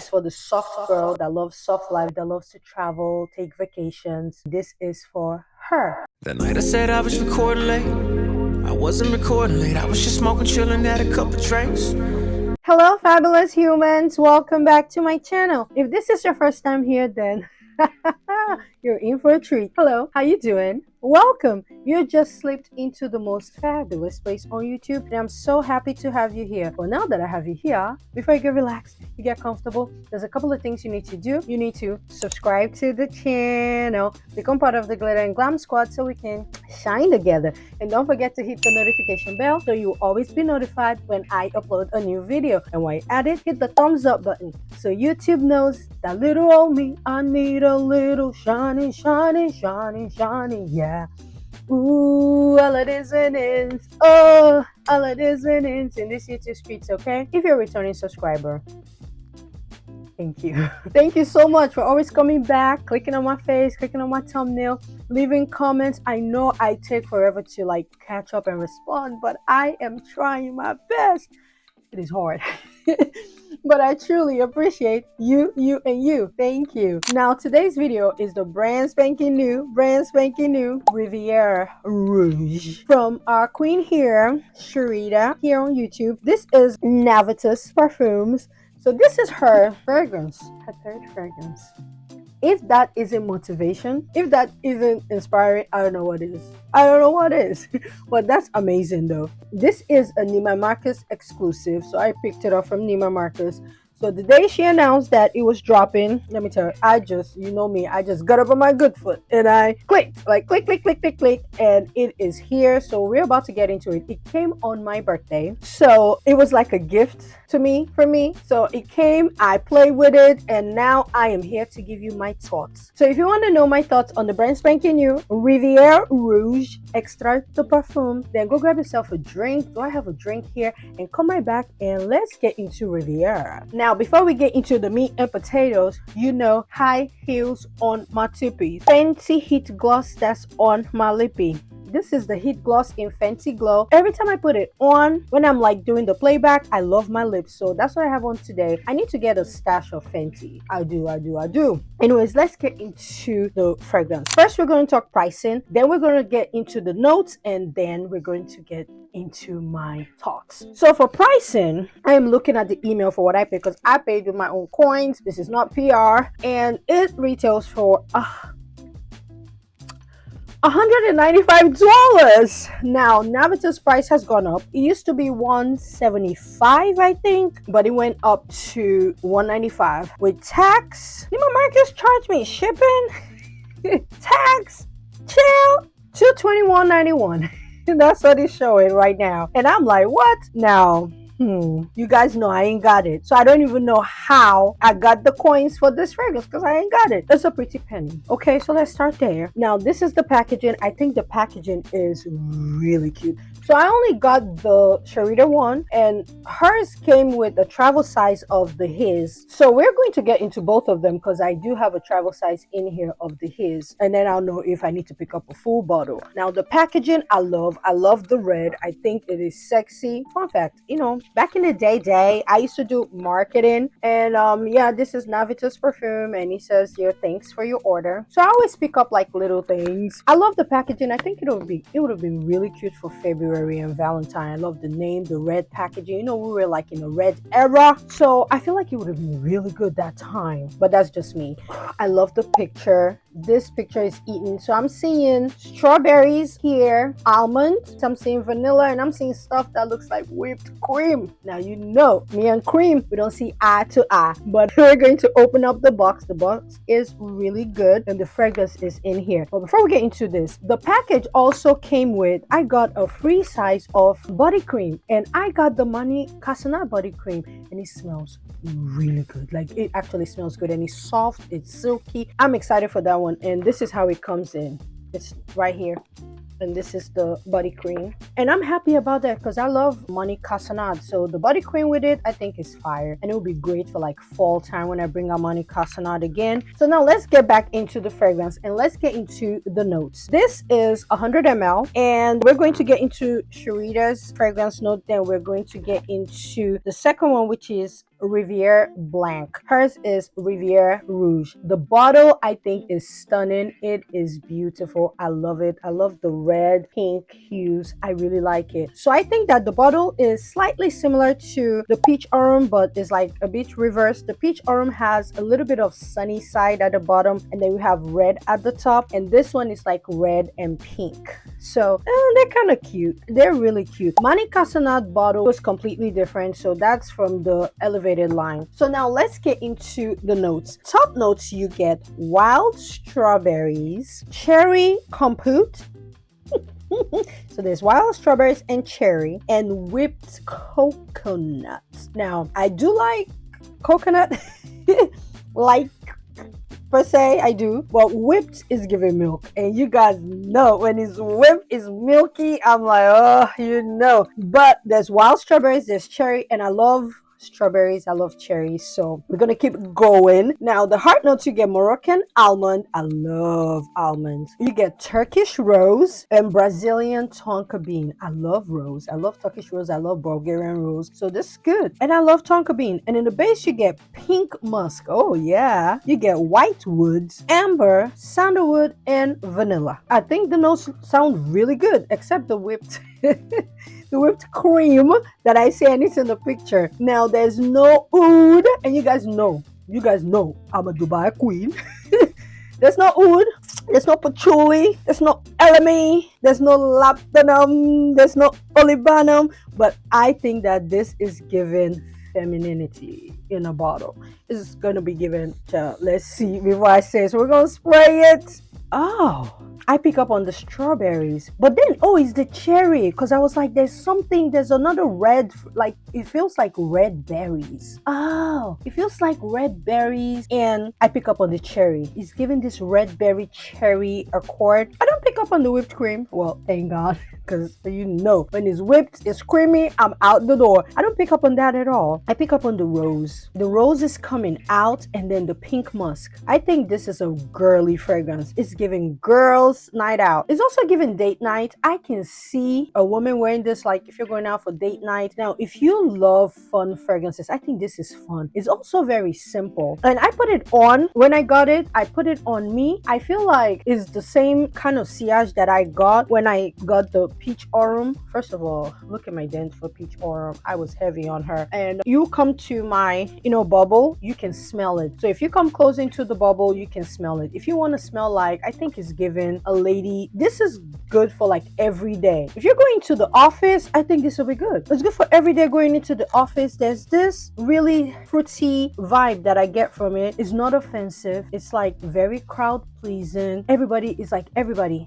is for the soft girl that loves soft life, that loves to travel, take vacations. This is for her. That night I said I was recording late. I wasn't recording late. I was just smoking, chilling, had a couple drinks. Hello, fabulous humans. Welcome back to my channel. If this is your first time here, then you're in for a treat. Hello, how you doing? Welcome. You just slipped into the most fabulous place on YouTube, and I'm so happy to have you here. Well, now that I have you here, before you get relaxed, you get comfortable, there's a couple of things you need to do. You need to subscribe to the channel, become part of the Glitter and Glam squad so we can shine together. And don't forget to hit the notification bell so you'll always be notified when I upload a new video. And while you're at it, hit the thumbs up button so YouTube knows that little old me, I need a little shining, shining, shining, shining, yeah. Ooh, all it is and ends. Oh, all it is and ends in this YouTube streets, okay? If you're a returning subscriber, thank you. Thank you so much for always coming back, clicking on my face, clicking on my thumbnail, leaving comments. I know I take forever to catch up and respond, but I am trying my best. It is hard. But I truly appreciate you, and you. Thank you. Now, today's video is the brand spanking new Reverie Rouge from our queen here, Sharida, here on YouTube. This is Navitus Perfumes. So this is her fragrance, her third fragrance. If that isn't motivation, if that isn't inspiring, I don't know what is. I don't know what is. But that's amazing though. This is a Neiman Marcus exclusive. So I picked it up from Neiman Marcus. So the day she announced that it was dropping, let me tell you, you know me, I just got up on my good foot and I clicked, click, and it is here. So we're about to get into it. It came on my birthday. So it was like a gift for me. So it came, I played with it, and now I am here to give you my thoughts. So if you want to know my thoughts on the brand spanking new Reverie Rouge Extrait de Parfum, then go grab yourself a drink. Do I have a drink here? And come right back and let's get into Reverie. Now, before we get into the meat and potatoes, you know, high heels on my tippies, fancy heat gloss that's on my lippy. This is the Heat Gloss in Fancy Glow. Every time I put it on, when I'm doing the playback, I love my lips. So that's what I have on today. I need to get a stash of Fenty. I do. Anyways, let's get into the fragrance. First, we're going to talk pricing. Then we're going to get into the notes. And then we're going to get into my thoughts. So for pricing, I am looking at the email for what I paid because I paid with my own coins. This is not PR. And it retails for $195. Now, Navitus price has gone up. It used to be $175, I think, but it went up to $195 with tax. Neiman Marcus charged me shipping, tax, chill, $221.91. That's what it's showing right now, and I'm like, what now? You guys know I ain't got it. So I don't even know how I got the coins for this fragrance because I ain't got it. It's a pretty penny. Okay, so let's start there. Now, this is the packaging. I think the packaging is really cute. So I only got the Sharida one, and hers came with a travel size of the his. So we're going to get into both of them because I do have a travel size in here of the his, and then I'll know if I need to pick up a full bottle. Now, the packaging I love the red. I think it is sexy. Fun fact, you know, back in the day, I used to do marketing, and yeah, this is Navitus perfume, and he says here, thanks for your order. So I always pick up little things. I love the packaging. I think it would have been really cute for February and Valentine. I love the name, the red packaging. You know, we were in a red era, so I feel like it would have been really good that time. But that's just me. I love the picture. This picture is eaten, so I'm seeing strawberries here, almonds, I'm seeing vanilla, and I'm seeing stuff that looks like whipped cream. Now, you know, me and cream, we don't see eye to eye, but we're going to open up the box. The box is really good, and the fragrance is in here. But before we get into this, the package also came with, I got a free size of body cream, and I got the Money Casana body cream, and it smells really good. It actually smells good, and it's soft, it's silky. I'm excited for that one. And this is how it comes in. It's right here, and this is the body cream, and I'm happy about that because I love Money Casana. So the body cream with it, I think, is fire, and it will be great for fall time when I bring out Money Casana again. So now let's get back into the fragrance and let's get into the notes. This is 100 ml, and we're going to get into Sharida's fragrance note. Then we're going to get into the second one, which is Reverie Blanc. Hers is Reverie Rouge. The bottle I think is stunning. It is beautiful. I love it. I love the red, pink hues. I really like it. So I think that the bottle is slightly similar to the peach aurum, but is like a bit reversed. The peach aurum has a little bit of sunny side at the bottom, and then we have red at the top, and this one is like red and pink. So they're kind of cute. They're really cute. Mani Casanat bottle was completely different, so that's from the elevated line. So now let's get into the notes. Top notes, you get wild strawberries, cherry compote. So there's wild strawberries and cherry, and whipped coconut. Now I do like coconut, like per se, I do, but whipped is giving milk, and you guys know when it's whipped, it's milky. I'm like, oh, you know. But there's wild strawberries, there's cherry, and I love strawberries, I love cherries, so we're gonna keep going. Now the heart notes, you get Moroccan almond. I love almonds. You get Turkish rose and Brazilian tonka bean. I love rose, I love Turkish rose, I love Bulgarian rose, so this is good. And I love tonka bean. And in the base you get pink musk. Oh yeah. You get white woods, amber, sandalwood, and vanilla. I think the notes sound really good, except the whipped the whipped cream that I see, and it's in the picture. Now there's no oud, and you guys know I'm a Dubai queen. There's no oud, there's no patchouli, there's no elemi, there's no labdanum, there's no olibanum, but I think that this is given femininity in a bottle. It's gonna be given to, let's see before I say it. So we're gonna spray it. Oh, I pick up on the strawberries, but then it's the cherry, because I was like, there's another red, like it feels like red berries. Oh, it feels like red berries, and I pick up on the cherry. It's giving this red berry cherry accord. I don't pick up on the whipped cream. Well, thank God, because you know when it's whipped, it's creamy, I'm out the door. I don't pick up on that at all. I pick up on the rose. The rose is coming out, and then the pink musk. I think this is a girly fragrance. It's giving girls night out. It's also giving date night. I can see a woman wearing this, like if you're going out for date night. Now if you love fun fragrances, I think this is fun. It's also very simple, and I put it on when I got it. I put it on me. I feel like it's the same kind of sillage that I got when I got the peach aurum. First of all, look at my dent for peach aurum. I was heavy on her. And you come to my bubble, you can smell it. So if you come close into the bubble, you can smell it. If you want to smell like, I think it's given a lady. This is good for like every day. If you're going to the office, I think this will be good. It's good for every day going into the office. There's this really fruity vibe that I get from it. It's not offensive. It's like very crowd pleasing. Everybody is like everybody.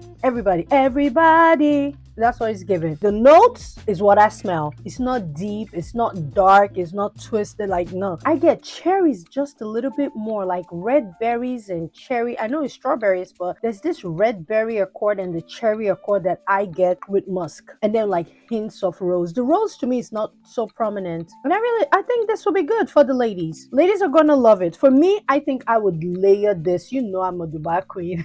That's what it's giving. The notes is what I smell. It's not deep, it's not dark, it's not twisted. Like, no, I get cherries just a little bit more, like red berries and cherry. I know it's strawberries, but there's this red berry accord and the cherry accord that I get with musk, and then like hints of rose. The rose to me is not so prominent, and I think this will be good for the ladies. Ladies are gonna love it. For me, I think I would layer this. I'm a Dubai queen.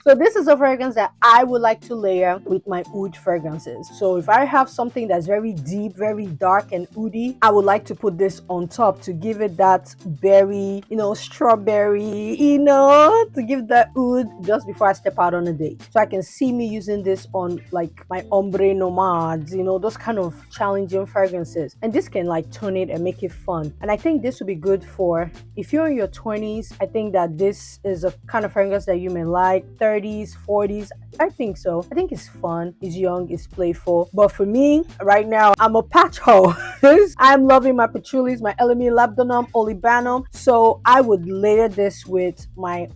So this is a fragrance that I would like to layer with my oud fragrances. So if I have something that's very deep, very dark and oudy, I would like to put this on top to give it that berry, strawberry, to give that oud just before I step out on a date. So I can see me using this on like my ombre nomads, those kind of challenging fragrances. And this can like tone it and make it fun. And I think this would be good for if you're in your 20s. I think that this is a kind of fragrance that you may like. 30s, 40s, I think so. I think it's fun, it's young, it's playful. But for me, right now, I'm a patch hoe. I'm loving my patchoulis, my elemi, labdanum, olibanum. So I would layer this with my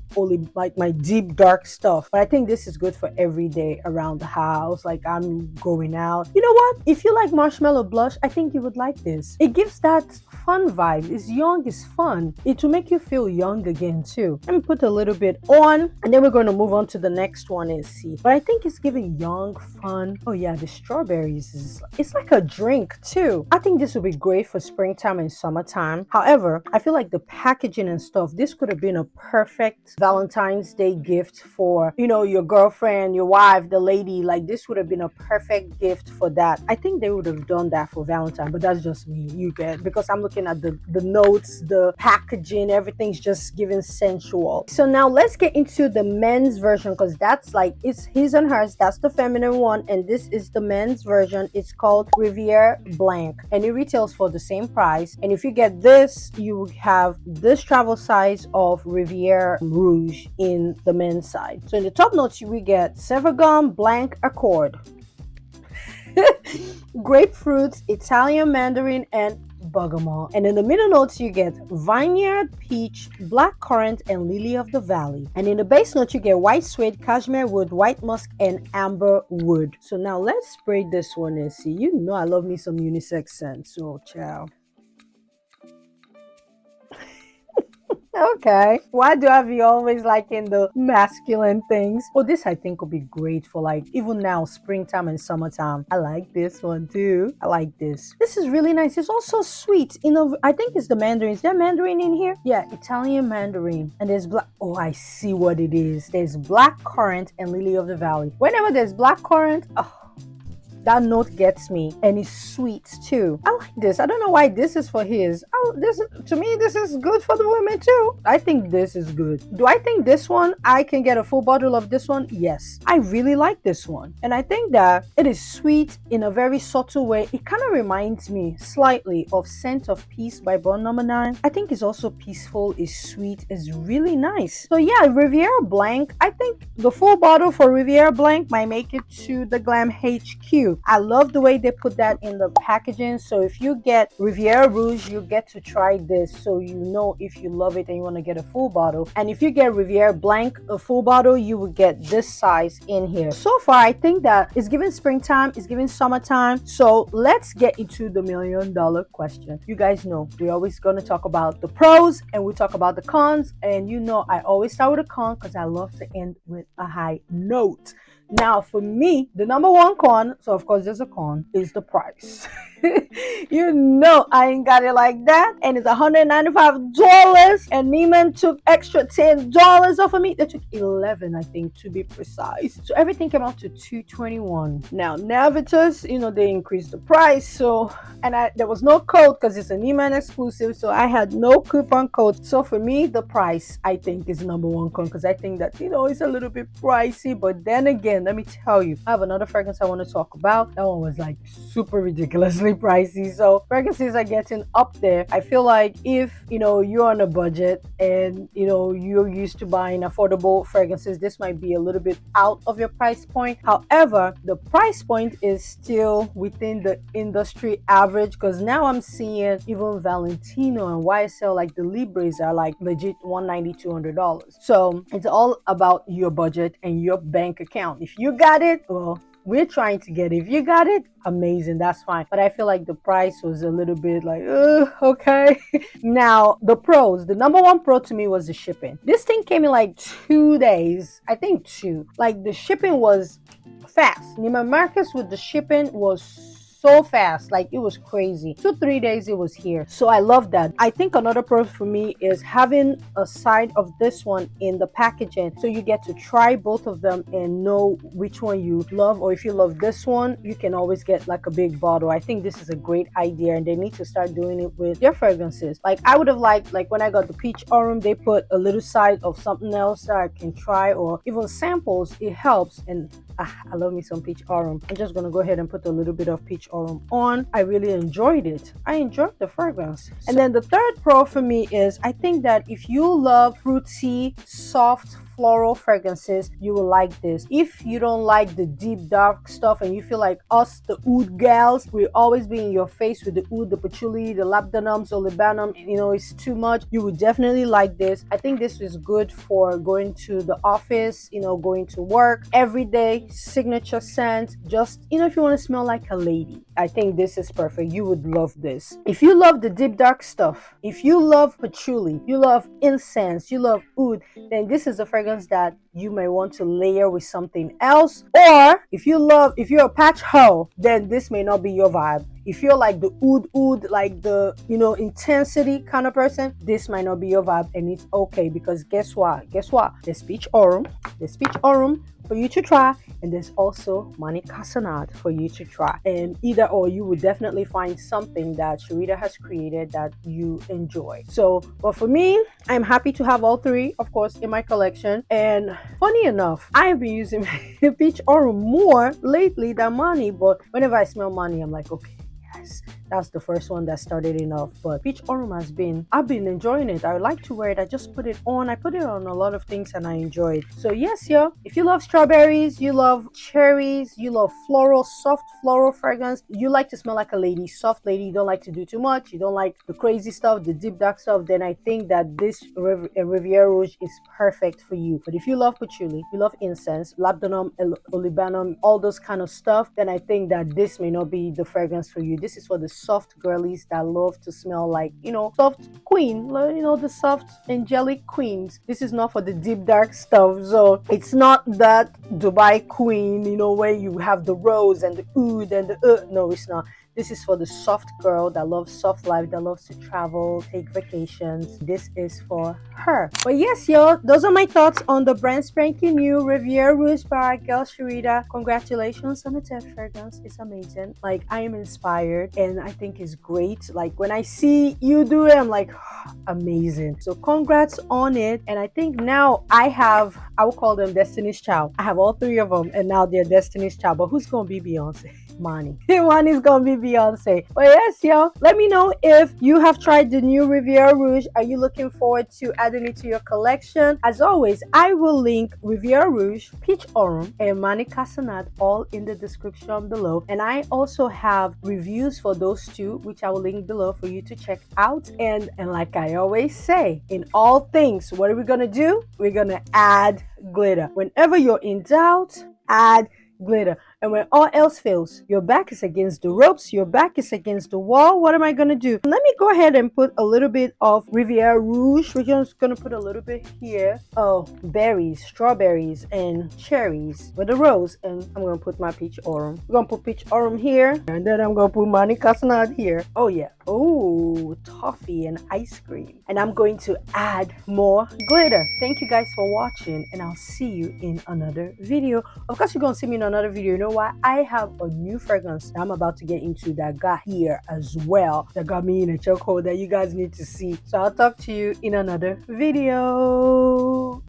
my deep dark stuff. But I think this is good for every day around the house. Like I'm going out. You know what? If you like marshmallow blush, I think you would like this. It gives that fun vibe. It's young, it's fun. It will make you feel young again too. Let me put a little bit on, and then we're going to gonna move on to the next one and see. But I think it's giving young, fun. Oh yeah, the strawberries is, it's like a drink too. I think this would be great for springtime and summertime. However, I feel like the packaging and stuff, this could have been a perfect Valentine's Day gift for, you know, your girlfriend, your wife, the lady. Like, this would have been a perfect gift for that. I think they would have done that for Valentine, but that's just me. You get, because I'm looking at the notes, the packaging, everything's just giving sensual. So now let's get into the men's version, because that's like, it's his and hers. That's the feminine one, and this is the men's version. It's called Reverie Blanc, and it retails for the same price. And if you get this, you have this travel size of Reverie Rouge in the men's side. So in the top notes, we get Sevagum Blanc Accord, grapefruits, Italian mandarin, and bergamot. And in the middle notes, you get vineyard, peach, blackcurrant, and lily of the valley. And in the base note, you get white suede, cashmere wood, white musk, and amber wood. So now let's spray this one and see. You know I love me some unisex scents. So ciao. Okay, why do I be always liking the masculine things? Oh, this I think would be great for, like, even now, springtime and summertime. I like this one too. I like this. This is really nice. It's also sweet. You know, I think it's the mandarin. Is there mandarin in here? Yeah, Italian mandarin. And there's black. Oh, I see what it is. There's black currant and lily of the valley. Whenever there's black currant, oh, that note gets me, and it's sweet too. I like this. I don't know why this is for his. Oh, this is, to me, this is good for the women too. I think this is good. Do I think this one, I can get a full bottle of this one? Yes. I really like this one. And I think that it is sweet in a very subtle way. It kind of reminds me slightly of Scent of Peace by Bond No. 9. I think it's also peaceful, it's sweet, it's really nice. So yeah, Reverie Blanc. I think the full bottle for Reverie Blanc might make it to the GLAM HQ. I love the way they put that in the packaging. So if you get Reverie Rouge, you get to try this, so you know if you love it and you want to get a full bottle. And if you get Reverie Blanc, a full bottle, you will get this size in here. So far, I think that it's giving springtime, it's giving summertime. So let's get into the $1 million question. You guys know we're always going to talk about the pros and we talk about the cons. And you know I always start with a con because I love to end with a high note. Now, for me, the number one con, so of course there's a con, is the price. You know I ain't got it like that. And it's $195. And Neiman took extra $10 off of me. They took 11, I think, to be precise. So everything came out to $221. Now, Navitus, you know, they increased the price. So, and there was no code because it's a Neiman exclusive. So I had no coupon code. So for me, the price, I think, is number one con, because I think that, you know, it's a little bit pricey. But then again, let me tell you, I have another fragrance I want to talk about. That one was like super ridiculously pricey. So fragrances are getting up there. I feel like if, you know, you're on a budget and, you know, you're used to buying affordable fragrances, this might be a little bit out of your price point. However, the price point is still within the industry average, because now I'm seeing even Valentino and YSL, like the Libres, are like legit $190, $200. So it's all about your budget and your bank account. If you got it, well, we're trying to get it. If you got it, amazing, that's fine. But I feel like the price was a little bit like, okay. Now, the pros. The number one pro to me was the shipping. This thing came in like 2 days. I think 2. Like, the shipping was fast. Neiman Marcus with the shipping was so fast, like it was crazy. 2-3 days it was here. So I love that. I think another pro for me is having a side of this one in the packaging, so you get to try both of them and know which one you love. Or if you love this one, you can always get like a big bottle. I think this is a great idea, and they need to start doing it with their fragrances. Like, I would have liked, like when I got the peach aurum, they put a little side of something else that I can try, or even samples. It helps. And I love me some peach aurum. I'm just gonna go ahead and put a little bit of peach aurum on. I really enjoyed it. I enjoyed the fragrance. And then the third pro for me is, I think that if you love fruity, soft, floral fragrances, you will like this. If you don't like the deep dark stuff and you feel like us, the oud gals, we'll always be in your face with the oud, the patchouli, the labdanums, or libanum, you know, it's too much, you would definitely like this. I think this is good for going to the office, you know, going to work, everyday signature scent. Just, you know, if you want to smell like a lady, I think this is perfect. You would love this. If you love the deep dark stuff, if you love patchouli, you love incense, you love oud, then this is a fragrance fragrance that you may want to layer with something else. Or if you're a patch hoe, then this may not be your vibe. If you're like the oud, like the, intensity kind of person, this might not be your vibe, and it's okay, because guess what? There's peach aurum for you to try, and there's also Mani Cassonade for you to try. And either or, you would definitely find something that Sharida has created that you enjoy. So, but for me, I'm happy to have all three, of course, in my collection. And funny enough, I have been using peach aurum more lately than Mani, but whenever I smell Mani, I'm like, okay, yes, that's the first one that started it off. But peach aurum I've been enjoying it. I like to wear it. I just put it on. I put it on a lot of things and I enjoy it. So yes, yo, if you love strawberries, you love cherries, you love soft floral fragrance, you like to smell like a lady, soft lady, you don't like to do too much, you don't like the crazy stuff, the deep dark stuff, then I think that this Reverie Rouge is perfect for you. But if you love patchouli, you love incense, labdanum, olibanum, all those kind of stuff, then I think that this may not be the fragrance for you. This is for the soft girlies that love to smell like, soft queen, the soft angelic queens. This is not for the deep dark stuff. So it's not that Dubai queen, where you have the rose and the oud and the no, it's not. This is for the soft girl that loves soft life, that loves to travel, take vacations. This is for her. But yes, y'all, those are my thoughts on the brand spanking new Reverie Rouge by our girl Sharida. Congratulations on the 10th fragrance. It's amazing. Like, I am inspired and I think it's great. Like, when I see you do it, I'm like, amazing. So congrats on it. And I think now I will call them Destiny's Child. I have all three of them and now they're Destiny's Child. But who's going to be Beyonce? Mani. Mani's gonna be Beyonce. But yes, y'all, let me know if you have tried the new Reverie Rouge. Are you looking forward to adding it to your collection? As always, I will link Reverie Rouge, Peach Aurum, and Mani Cassonade all in the description below. And I also have reviews for those two, which I will link below for you to check out. And like I always say, in all things, what are we gonna do? We're gonna add glitter. Whenever you're in doubt, add glitter. And when all else fails, your back is against the ropes, your back is against the wall, what am I going to do? Let me go ahead and put a little bit of Reverie Rouge. We're just going to put a little bit here. Oh, berries, strawberries, and cherries with a rose. And I'm going to put my peach aurum. We're going to put peach aurum here. And then I'm going to put Mani Cassonade here. Oh, yeah. Oh, toffee and ice cream. And I'm going to add more glitter. Thank you guys for watching. And I'll see you in another video. Of course, you're going to see me in another video. You know why? I have a new fragrance that I'm about to get into that got here as well, that got me in a chokehold that you guys need to see. So I'll talk to you in another video.